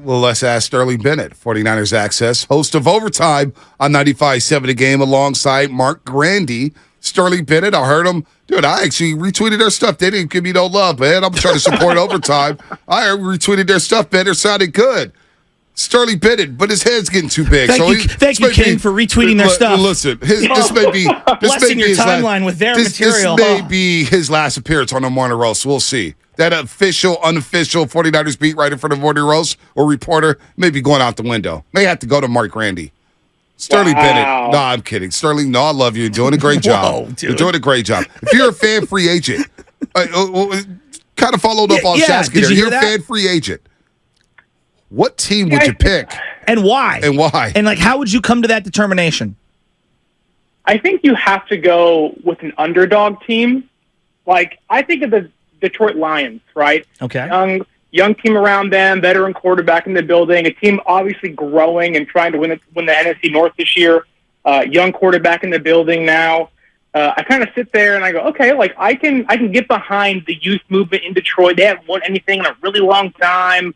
Well, let's ask Sterling Bennett, 49ers Access, host of Overtime on 95.7 The Game alongside Mark Grandy. Sterling Bennett, I heard him. Dude, I actually retweeted their stuff. They didn't give me no love, man. I'm trying to support Overtime. I retweeted their stuff, man. It sounded good. Sterling Bennett, but his head's getting too big. Thank you, King, for retweeting their stuff. Listen, this may be blessing your timeline with their material. This may be his last appearance on the Morning Roast. We'll see. That official, unofficial 49ers beat writer for the Morning Roast or reporter may be going out the window. May have to go to Mark Grandy. Sterling Bennett. No, I'm kidding. Sterling, no, I love you. You're doing a great job. Whoa, you're doing a great job. If you're a fan free agent, kind of followed up on Shasky there. You're a fan free agent. What team would you pick? And why? And how would you come to that determination? I think you have to go with an underdog team. I think of the Detroit Lions, right? Okay. Young team around them, veteran quarterback in the building, a team obviously growing and trying to win the NFC North this year. Young quarterback in the building now. I kind of sit there and I go, okay, I can get behind the youth movement in Detroit. They haven't won anything in a really long time.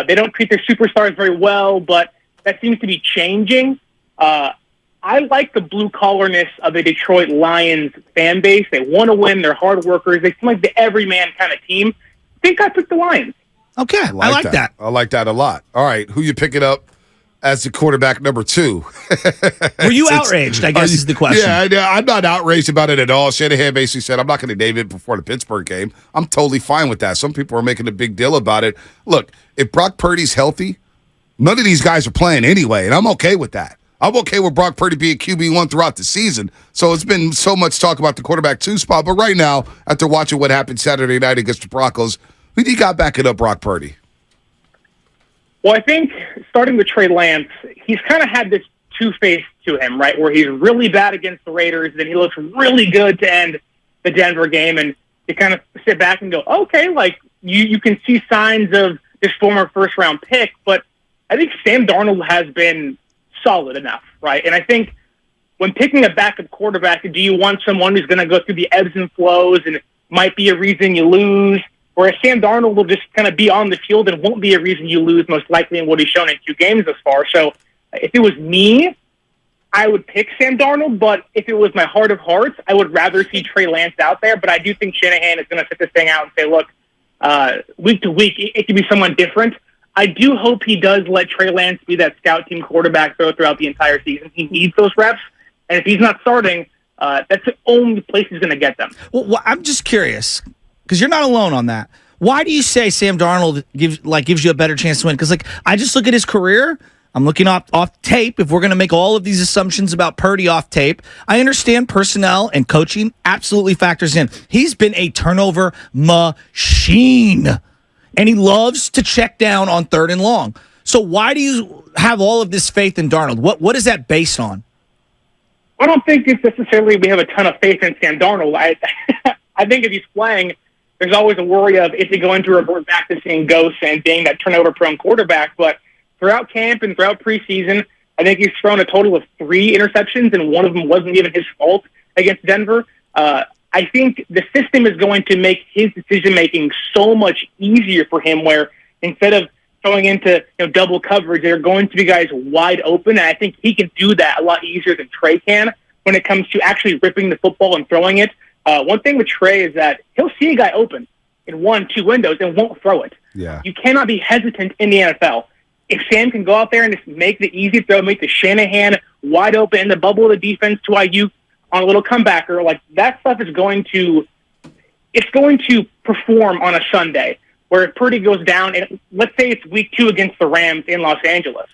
They don't treat their superstars very well, but that seems to be changing. I like the blue-collarness of the Detroit Lions fan base. They want to win. They're hard workers. They seem like the everyman kind of team. I think I picked the Lions. Okay, I like that. I like that a lot. All right, who you picking up as the quarterback number 2? Were you outraged, I guess is the question. Yeah, I'm not outraged about it at all. Shanahan basically said, I'm not going to name it before the Pittsburgh game. I'm totally fine with that. Some people are making a big deal about it. Look, if Brock Purdy's healthy, none of these guys are playing anyway, and I'm okay with that. I'm okay with Brock Purdy being QB1 throughout the season. So it's been so much talk about the quarterback 2 spot. But right now, after watching what happened Saturday night against the Broncos, who do you got backing up Brock Purdy? Well, I think starting with Trey Lance, he's kind of had this two-face to him, right, where he's really bad against the Raiders, then he looks really good to end the Denver game, and you kind of sit back and go, okay, you can see signs of this former first-round pick, but I think Sam Darnold has been solid enough, right? And I think when picking a backup quarterback, do you want someone who's going to go through the ebbs and flows and might be a reason you lose? Whereas Sam Darnold will just kind of be on the field and won't be a reason you lose, most likely in what he's shown in 2 games thus far. So if it was me, I would pick Sam Darnold, but if it was my heart of hearts, I would rather see Trey Lance out there. But I do think Shanahan is going to sit this thing out and say, look, week to week, it can be someone different. I do hope he does let Trey Lance be that scout team quarterback throughout the entire season. He needs those reps, and if he's not starting, that's the only place he's going to get them. Well, I'm just curious, because you're not alone on that. Why do you say Sam Darnold gives you a better chance to win? Because I just look at his career. I'm looking off tape. If we're going to make all of these assumptions about Purdy off tape, I understand personnel and coaching absolutely factors in. He's been a turnover machine, and he loves to check down on 3rd and long. So why do you have all of this faith in Darnold? What is that based on? I don't think it's necessarily we have a ton of faith in Sam Darnold. I think if he's playing, there's always a worry of is he going to revert back to seeing ghosts and being that turnover-prone quarterback. But throughout camp and throughout preseason, I think he's thrown a total of 3 interceptions, and one of them wasn't even his fault against Denver. I think the system is going to make his decision-making so much easier for him, where instead of throwing into double coverage, there are going to be guys wide open, and I think he can do that a lot easier than Trey can when it comes to actually ripping the football and throwing it. One thing with Trey is that he'll see a guy open in 1-2 windows and won't throw it. Yeah. You cannot be hesitant in the NFL. If Sam can go out there and just make the easy throw, make the Shanahan wide open in the bubble of the defense to Ayuk on a little comebacker, that stuff is going to perform on a Sunday. Where if Purdy goes down, and let's say it's week 2 against the Rams in Los Angeles.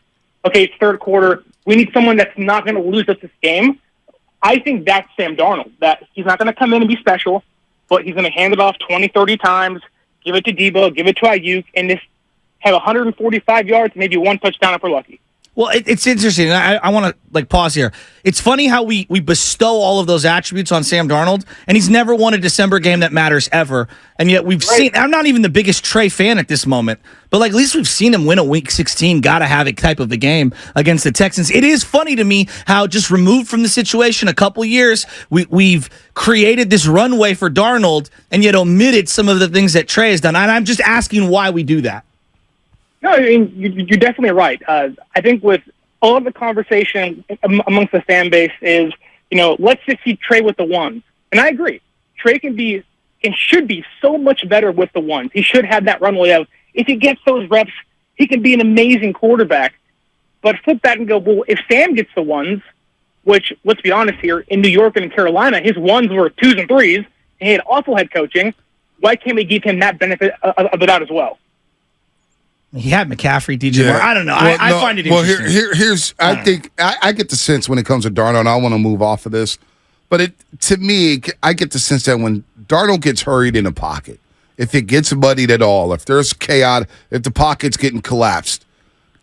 Okay, it's 3rd quarter. We need someone that's not going to lose us this game. I think that's Sam Darnold, that he's not going to come in and be special, but he's going to hand it off 20, 30 times, give it to Debo, give it to Ayuk, and just have 145 yards, maybe 1 touchdown if we're lucky. Well, it's interesting. I want to pause here. It's funny how we bestow all of those attributes on Sam Darnold, and he's never won a December game that matters ever. And yet we've seen. I'm not even the biggest Trey fan at this moment, but at least we've seen him win a Week 16. Got to have it type of a game against the Texans. It is funny to me how just removed from the situation a couple years, we've created this runway for Darnold, and yet omitted some of the things that Trey has done. And I'm just asking why we do that. No, I mean, you're definitely right. I think with all of the conversation amongst the fan base is, let's just see Trey with the ones. And I agree. Trey can be and should be so much better with the ones. He should have that runway of, if he gets those reps, he can be an amazing quarterback. But flip that and go, well, if Sam gets the ones, which, let's be honest here, in New York and in Carolina, his ones were 2s and 3s, and he had awful head coaching, why can't we give him that benefit of the doubt as well? He had McCaffrey, DJ Moore. I don't know. I find it interesting. Here's I think I get the sense when it comes to Darnold, and I want to move off of this, but to me, I get the sense that when Darnold gets hurried in the pocket, if it gets muddied at all, if there's chaos, if the pocket's getting collapsed,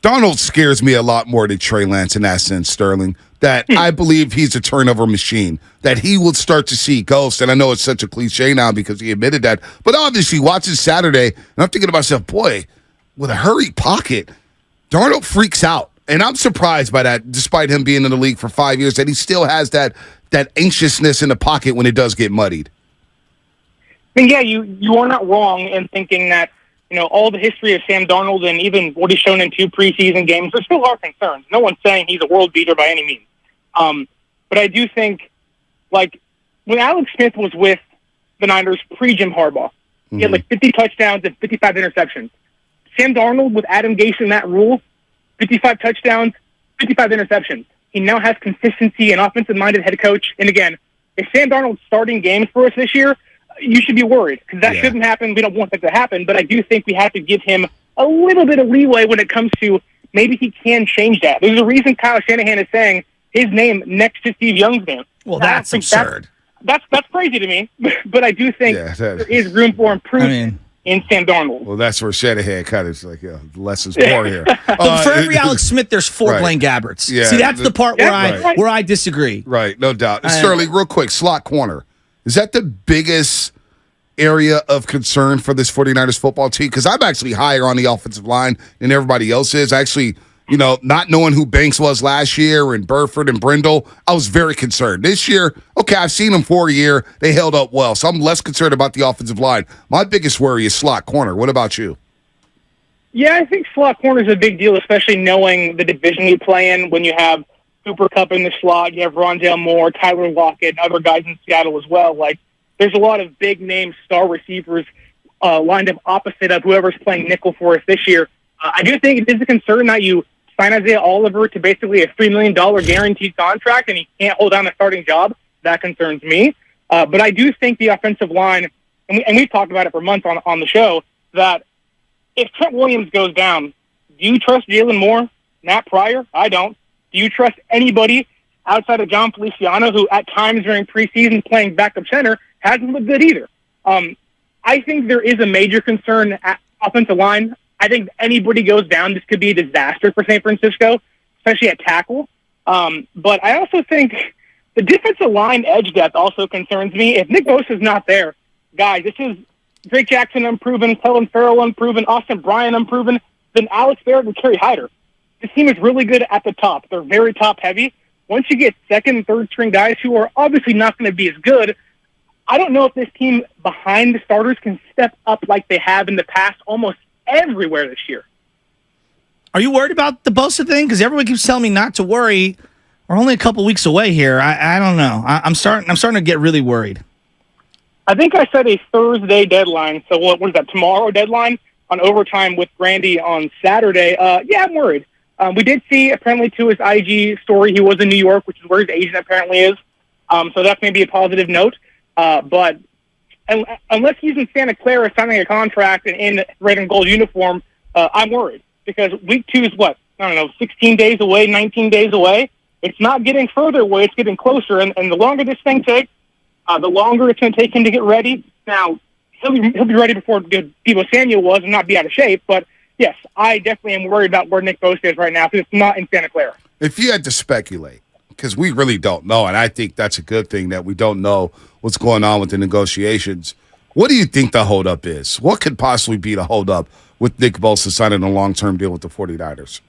Darnold scares me a lot more than Trey Lance in that sense, Sterling, that I believe he's a turnover machine, that he will start to see ghosts. And I know it's such a cliche now because he admitted that. But obviously, watching Saturday, and I'm thinking to myself, boy, with a hurried pocket, Darnold freaks out. And I'm surprised by that, despite him being in the league for 5 years, that he still has that anxiousness in the pocket when it does get muddied. I mean, yeah, you are not wrong in thinking that, all the history of Sam Darnold and even what he's shown in 2 preseason games, there still are concerns. No one's saying he's a world beater by any means. But I do think, like, when Alex Smith was with the Niners pre-Jim Harbaugh, he had like 50 touchdowns and 55 interceptions. Sam Darnold, with Adam Gase in that rule, 55 touchdowns, 55 interceptions. He now has consistency and offensive-minded head coach. And again, if Sam Darnold's starting games for us this year, you should be worried because that shouldn't happen. We don't want that to happen, but I do think we have to give him a little bit of leeway when it comes to maybe he can change that. There's a reason Kyle Shanahan is saying his name next to Steve Young's name. Well, that's absurd. That's crazy to me, but I do think there is room for improvement in Sam Darnold. Well, that's where Shanahan kind of like, less is more here. For every Alex Smith, there's 4 Blaine Gabberts. Yeah, see, that's the part where I disagree. Right, no doubt. Sterling, real quick, slot corner. Is that the biggest area of concern for this 49ers football team? Because I'm actually higher on the offensive line than everybody else is. Actually, not knowing who Banks was last year and Burford and Brindle, I was very concerned. This year, okay, I've seen them for a year. They held up well, so I'm less concerned about the offensive line. My biggest worry is slot corner. What about you? Yeah, I think slot corner is a big deal, especially knowing the division we play in when you have Cooper Kupp in the slot, you have Rondale Moore, Tyler Lockett, and other guys in Seattle as well. Like, there's a lot of big-name star receivers lined up opposite of whoever's playing nickel for us this year. I do think it is a concern that you sign Isaiah Oliver to basically a $3 million guaranteed contract and he can't hold down a starting job. That concerns me. But I do think the offensive line, and we've talked about it for months on the show, that if Trent Williams goes down, do you trust Jalen Moore, Matt Pryor? I don't. Do you trust anybody outside of John Feliciano, who at times during preseason playing backup center hasn't looked good either? I think there is a major concern at offensive line. I think if anybody goes down, this could be a disaster for San Francisco, especially at tackle. But I also think the defensive line edge depth also concerns me. If Nick Bosa's not there, guys, this is Drake Jackson unproven, Kellen Farrell unproven, Austin Bryan unproven, then Alex Barrett and Kerry Hyder. This team is really good at the top. They're very top-heavy. Once you get second and third-string guys who are obviously not going to be as good, I don't know if this team behind the starters can step up like they have in the past almost everywhere this year. Are you worried about the Bosa thing? Because everyone keeps telling me not to worry. We're only a couple weeks away here. I don't know. I'm starting to get really worried. I think I said a Thursday deadline. So what is that, tomorrow deadline on overtime with Grandy on Saturday? Yeah, I'm worried. We did see, apparently, to his IG story, he was in New York, which is where his agent apparently is. So that's maybe a positive note. But unless he's in Santa Clara signing a contract and in red and gold uniform, I'm worried. Because week 2 is 16 days away, 19 days away. It's not getting further away, it's getting closer. And the longer this thing takes, the longer it's going to take him to get ready. Now, he'll be ready before Deebo Samuel was and not be out of shape, but yes, I definitely am worried about where Nick Bosa is right now because it's not in Santa Clara. If you had to speculate, because we really don't know, and I think that's a good thing that we don't know what's going on with the negotiations, what do you think the holdup is? What could possibly be the holdup with Nick Bosa signing a long-term deal with the 49ers?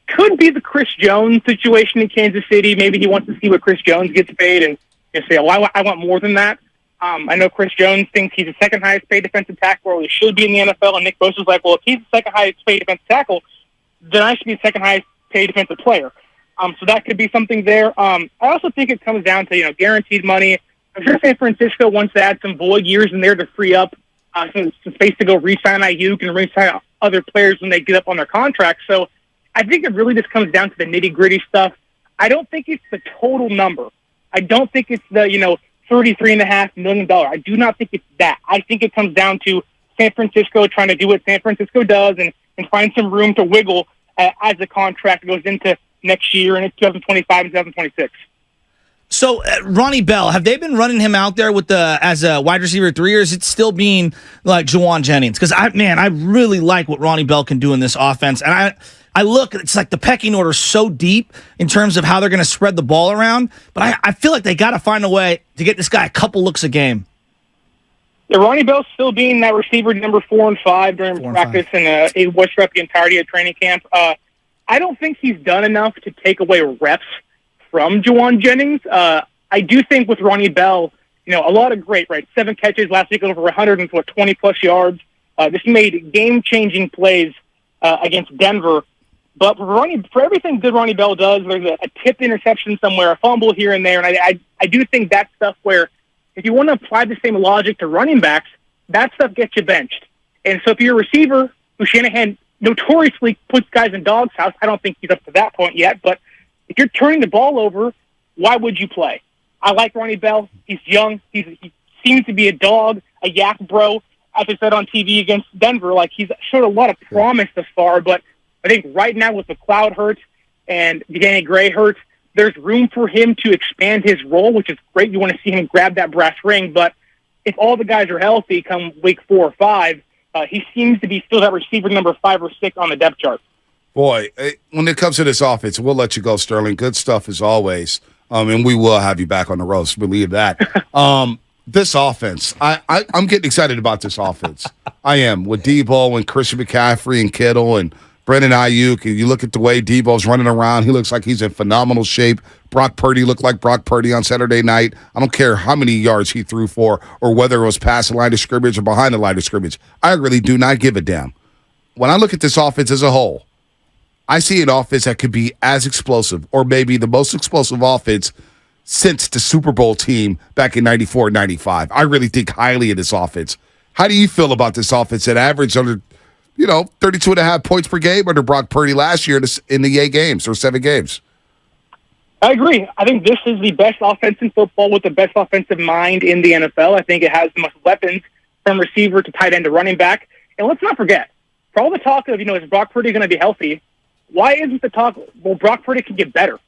Could be the Chris Jones situation in Kansas City. Maybe he wants to see what Chris Jones gets paid and say, I want more than that. I know Chris Jones thinks he's the second highest paid defensive tackle, or he should be in the NFL, and Nick Bosa's like, well, if he's the second highest paid defensive tackle, then I should be the second highest paid defensive player. So that could be something there. I also think it comes down to, guaranteed money. I'm sure San Francisco wants to add some void years in there to free up some space to go re-sign Ayuk and re-sign other players when they get up on their contracts. So I think it really just comes down to the nitty-gritty stuff. I don't think it's the total number. I don't think it's the, $33.5 million. I do not think it's that. I think it comes down to San Francisco trying to do what San Francisco does and find some room to wiggle as the contract goes into next year and it's 2025 and 2026. So, Ronnie Bell, have they been running him out there as a wide receiver 3, or is it still being like Juwan Jennings? Because, I really like what Ronnie Bell can do in this offense. And I look, it's like the pecking order is so deep in terms of how they're going to spread the ball around. But I feel like they got to find a way to get this guy a couple looks a game. Yeah, Ronnie Bell's still being that receiver number 4 and 5 during practice, and he was throughout the entirety of training camp. I don't think he's done enough to take away reps from Juwan Jennings. I do think with Ronnie Bell, a lot of great, right? 7 catches last week, over 120-plus yards. This made game-changing plays against Denver. But for everything good Ronnie Bell does, there's a tipped interception somewhere, a fumble here and there. And I do think that's stuff where if you want to apply the same logic to running backs, that stuff gets you benched. And so if you're a receiver who Shanahan notoriously puts guys in dog's house, I don't think he's up to that point yet, but if you're turning the ball over, why would you play? I like Ronnie Bell. He's young. He seems to be a dog, a yak bro, as I said on TV against Denver. Like, he's showed a lot of promise thus far, but I think right now with McLeod hurt and Danny Gray hurt, there's room for him to expand his role, which is great. You want to see him grab that brass ring, but if all the guys are healthy come week 4 or 5, he seems to be still that receiver number 5 or 6 on the depth chart. Boy, when it comes to this offense, we'll let you go, Sterling. Good stuff as always. And we will have you back on the roast. Believe that. This offense, I'm getting excited about this offense. I am. With Debo and Christian McCaffrey and Kittle and Brandon Ayuk, and you look at the way Debo's running around, he looks like he's in phenomenal shape. Brock Purdy looked like Brock Purdy on Saturday night. I don't care how many yards he threw for or whether it was past the line of scrimmage or behind the line of scrimmage. I really do not give a damn. When I look at this offense as a whole, I see an offense that could be as explosive or maybe the most explosive offense since the Super Bowl team back in 94 95. I really think highly of this offense. How do you feel about this offense that averaged under 32.5 points per game under Brock Purdy last year in the 8 games or 7 games? I agree. I think this is the best offense in football with the best offensive mind in the NFL. I think it has the most weapons from receiver to tight end to running back. And let's not forget, for all the talk of, is Brock Purdy going to be healthy, why isn't the talk, well, Brock Purdy can get better?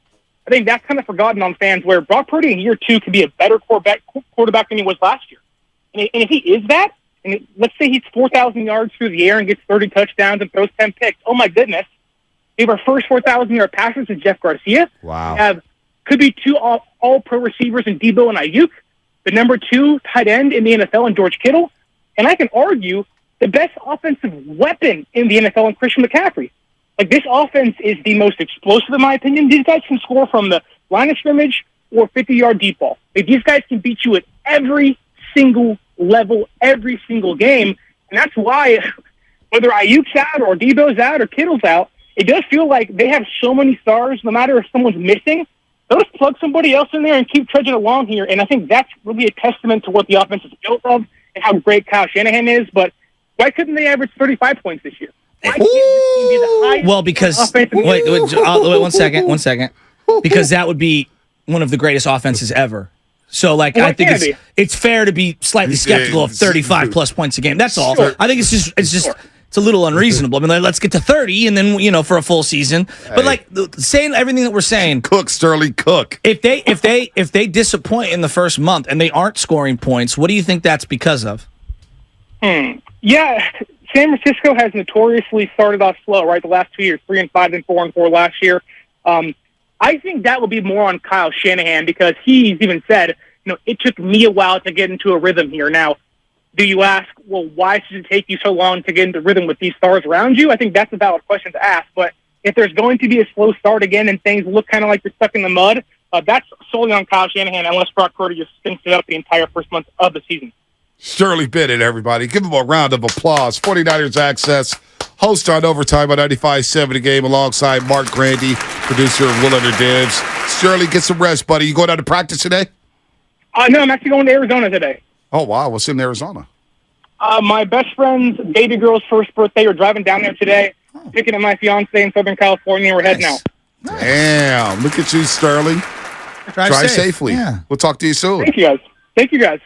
I think that's kind of forgotten on fans, where Brock Purdy in year 2 can be a better quarterback than he was last year. And if he is that, and let's say he's 4,000 yards through the air and gets 30 touchdowns and throws 10 picks, oh my goodness. We have our first 4,000-yard passers in Jeff Garcia. Wow. Could be 2 all-pro receivers in Debo and Ayuk, the number 2 tight end in the NFL in George Kittle, and I can argue the best offensive weapon in the NFL in Christian McCaffrey. Like, this offense is the most explosive, in my opinion. These guys can score from the line of scrimmage or 50-yard deep ball. Like, these guys can beat you at every single level, every single game, and that's why, whether Ayuk's out or Debo's out or Kittle's out, it does feel like they have so many stars, no matter if someone's missing, they'll just plug somebody else in there and keep trudging along here, and I think that's really a testament to what the offense is built of and how great Kyle Shanahan is, but why couldn't they average 35 points this year? Well, because wait, 1 second. Because that would be one of the greatest offenses ever. So, I think it's fair to be slightly skeptical of 35 plus points a game. That's all. Sure. I think it's a little unreasonable. I mean, let's get to 30 and then for a full season. But saying everything that we're saying, cook, Sterling, cook. If they disappoint in the first month and they aren't scoring points, what do you think that's because of? Yeah. San Francisco has notoriously started off slow, right? The last 2 years, 3 and 5 and 4 and 4 last year. I think that will be more on Kyle Shanahan, because he's even said, it took me a while to get into a rhythm here. Now, do you ask, well, why should it take you so long to get into rhythm with these stars around you? I think that's a valid question to ask. But if there's going to be a slow start again and things look kind of like you're stuck in the mud, That's solely on Kyle Shanahan, unless Brock Purdy just stinks it up the entire first month of the season. Sterling Bennett, everybody. Give him a round of applause. 49ers Access, host on Overtime on 95.7 The Game, alongside Mark Grandy, producer of Will Under Dibs. Sterling, get some rest, buddy. You going out to practice today? No, I'm actually going to Arizona today. Oh, wow. What's in Arizona? My best friend's baby girl's first birthday. We're driving down there today, picking up my fiance in Southern California, and we're heading out. Nice. Damn. Look at you, Sterling. Drive safely. Yeah. We'll talk to you soon. Thank you, guys.